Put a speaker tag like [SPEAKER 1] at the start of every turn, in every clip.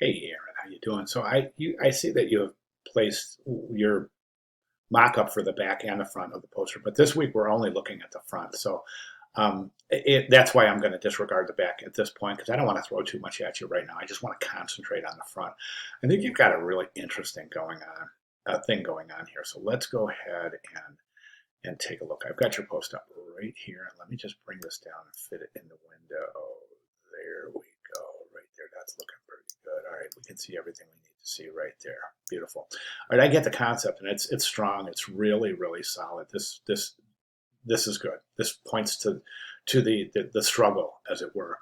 [SPEAKER 1] Hey, Erin, how you doing? So I see that you have placed your mock-up for the back and the front of the poster, but this week we're only looking at the front. So that's why I'm going to disregard the back at this point because I don't want to throw too much at you right now. I just want to concentrate on the front. I think you've got a really interesting thing going on here. So let's go ahead and take a look. I've got your post up right here. Let me just bring this down and fit it in the window. There we go, right there. That's looking pretty good. All right, we can see everything we need to see right there. Beautiful. All right, I get the concept, and it's strong. It's really, really solid. This is good. This points to the struggle, as it were.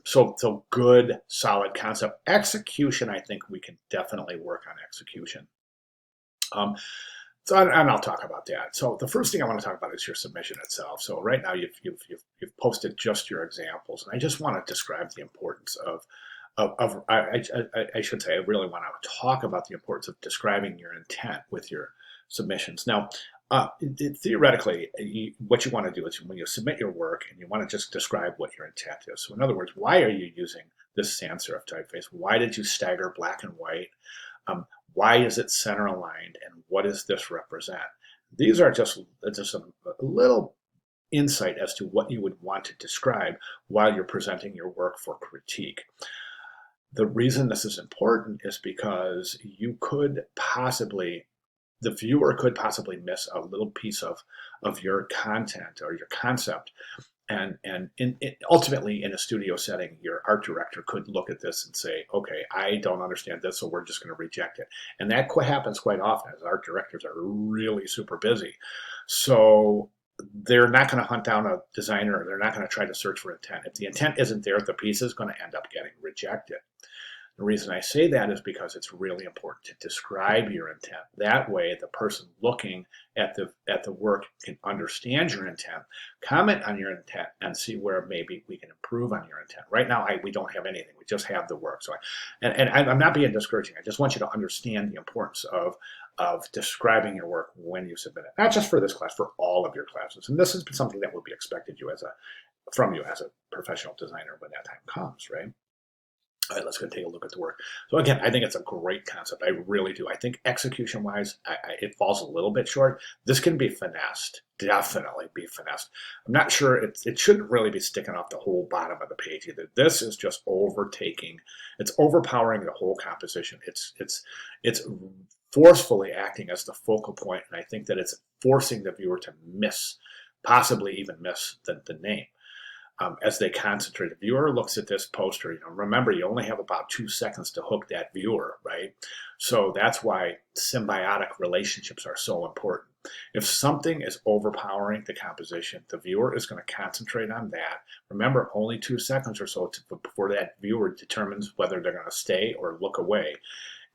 [SPEAKER 1] So good, solid concept. Execution, I think we can definitely work on execution. And I'll talk about that. So the first thing I want to talk about is your submission itself. So right now you've posted just your examples, and I just want to describe the importance I should say I really want to talk about the importance of describing your intent with your submissions. Now, theoretically, what you want to do is when you submit your work, and you want to just describe what your intent is. So in other words, why are you using this sans serif typeface? Why did you stagger black and white? Why is it center aligned, and what does this represent? These are just a little insight as to what you would want to describe while you're presenting your work for critique. The reason this is important is because the viewer could possibly miss a little piece of your content or your concept. And ultimately, in a studio setting, your art director could look at this and say, okay, I don't understand this, so we're just going to reject it. And that happens quite often, as art directors are really super busy. So they're not going to hunt down a designer. They're not going to try to search for intent. If the intent isn't there, the piece is going to end up getting rejected. The reason I say that is because it's really important to describe your intent. That way, the person looking at the work can understand your intent, comment on your intent, and see where maybe we can improve on your intent. Right now, we don't have anything. We just have the work. So, I'm not being discouraging. I just want you to understand the importance of describing your work when you submit it. Not just for this class, for all of your classes. And this is something that will be expected from you as a professional designer when that time comes, right? All right, let's go take a look at the work. So again, I think it's a great concept. I really do. I think execution-wise, it falls a little bit short. This can be finessed, definitely be finessed. I'm not sure, it shouldn't really be sticking off the whole bottom of the page either. This is just it's overpowering the whole composition. It's forcefully acting as the focal point, and I think that it's forcing the viewer to possibly even miss the name. As they concentrate. The viewer looks at this poster, remember you only have about 2 seconds to hook that viewer, right? So that's why symbiotic relationships are so important. If something is overpowering the composition, the viewer is going to concentrate on that. Remember, only 2 seconds or so before that viewer determines whether they're going to stay or look away.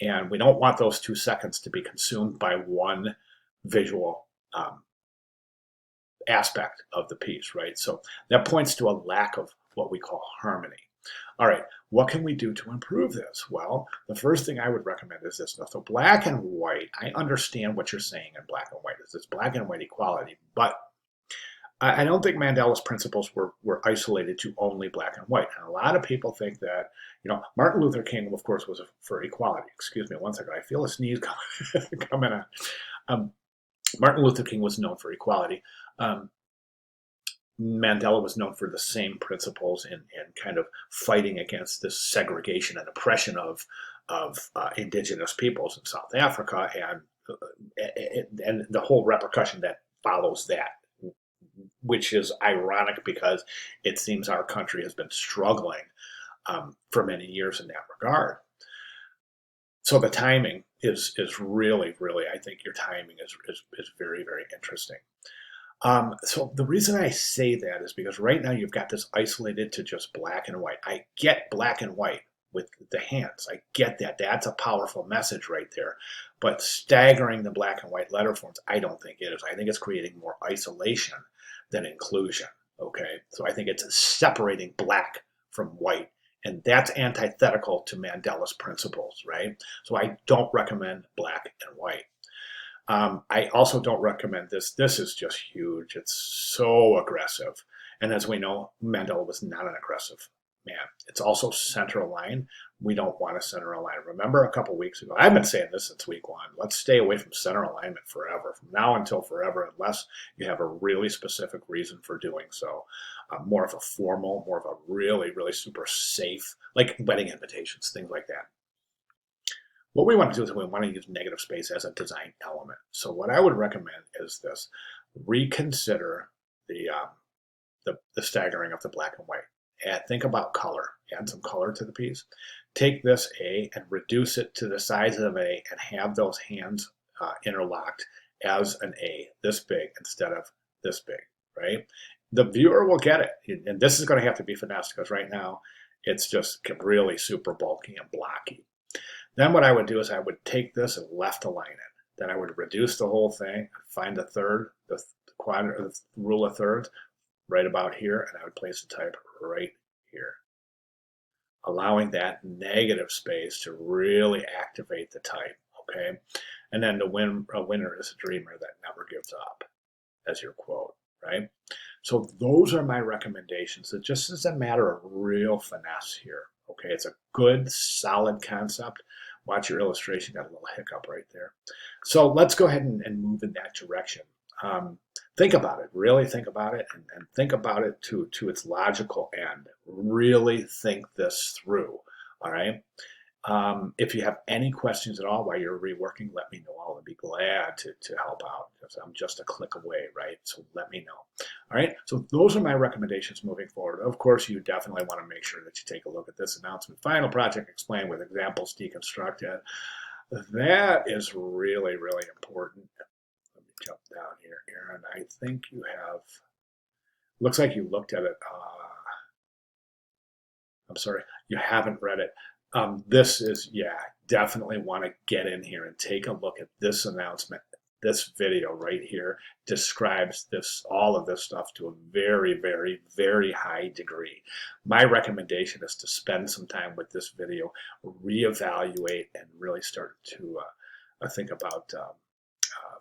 [SPEAKER 1] And we don't want those 2 seconds to be consumed by one visual aspect of the piece, right? So that points to a lack of what we call harmony. All right, what can we do to improve this? Well, the first thing I would recommend is this. So black and white, I understand what you're saying in black and white. It's black and white equality, but I don't think Mandela's principles were isolated to only black and white. And a lot of people think that, Martin Luther King, of course, was for equality. Excuse me one second. I feel a sneeze coming on. Martin Luther King was known for equality. Mandela was known for the same principles and kind of fighting against this segregation and oppression of indigenous peoples in South Africa and the whole repercussion that follows that, which is ironic because it seems our country has been struggling for many years in that regard. So the timing is really, really, I think your timing is very, very interesting. So the reason I say that is because right now you've got this isolated to just black and white. I get black and white with the hands. I get that. That's a powerful message right there. But staggering the black and white letter forms, I don't think it is. I think it's creating more isolation than inclusion. Okay, so I think it's separating black from white. And that's antithetical to Mandela's principles, right? So I don't recommend black and white. I also don't recommend this. This is just huge. It's so aggressive. And as we know, Mandela was not an aggressive man. It's also center aligned. we don't want to center align. Remember a couple weeks ago, I've been saying this since week one, let's stay away from center alignment forever, from now until forever, unless you have a really specific reason for doing so. More of a formal, more of a really, really super safe, like wedding invitations, things like that. What we want to do is we want to use negative space as a design element. So what I would recommend is this: reconsider the staggering of the black and white. And think about color. Add some color to the piece. Take this A and reduce it to the size of A and have those hands interlocked as an A, this big instead of this big, right? The viewer will get it. And this is going to have to be finessed because right now it's just really super bulky and blocky. Then what I would do is I would take this and left align it. Then I would reduce the whole thing, find the third, the quadrant, the rule of thirds, right about here, and I would place the type right here, allowing that negative space to really activate the type, okay? And then a winner is a dreamer that never gives up, as your quote, right? So those are my recommendations. It just is a matter of real finesse here, okay? It's a good, solid concept. Watch your illustration, got a little hiccup right there. So let's go ahead and move in that direction. Think about it, really think about it, and think about it to its logical end. Really think this through, all right? If you have any questions at all while you're reworking, let me know. I'll be glad to help out because I'm just a click away, right? So let me know. All right, so those are my recommendations moving forward. Of course, you definitely want to make sure that you take a look at this announcement. Final project explained with examples deconstructed. That is really, really important. Let me jump down here, Erin. I think you have, looks like you looked at it. I'm sorry, you haven't read it. This is, yeah, definitely want to get in here and take a look at this announcement. This video right here describes this, all of this stuff to a very, very, very high degree. My recommendation is to spend some time with this video, reevaluate, and really start to think about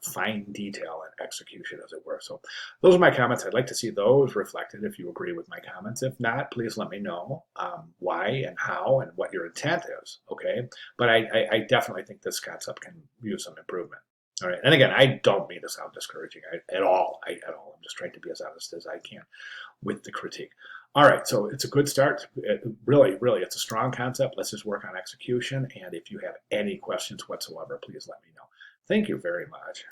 [SPEAKER 1] fine detail and execution, as it were. So those are my comments. I'd like to see those reflected if you agree with my comments. If not, please let me know why and how and what your intent is, okay? But I definitely think this concept can use some improvement. All right, and again, I don't mean to sound discouraging at all. I'm just trying to be as honest as I can with the critique. All right, so it's a good start. Really, it's a strong concept. Let's just work on execution. And if you have any questions whatsoever, please let me know. Thank you very much.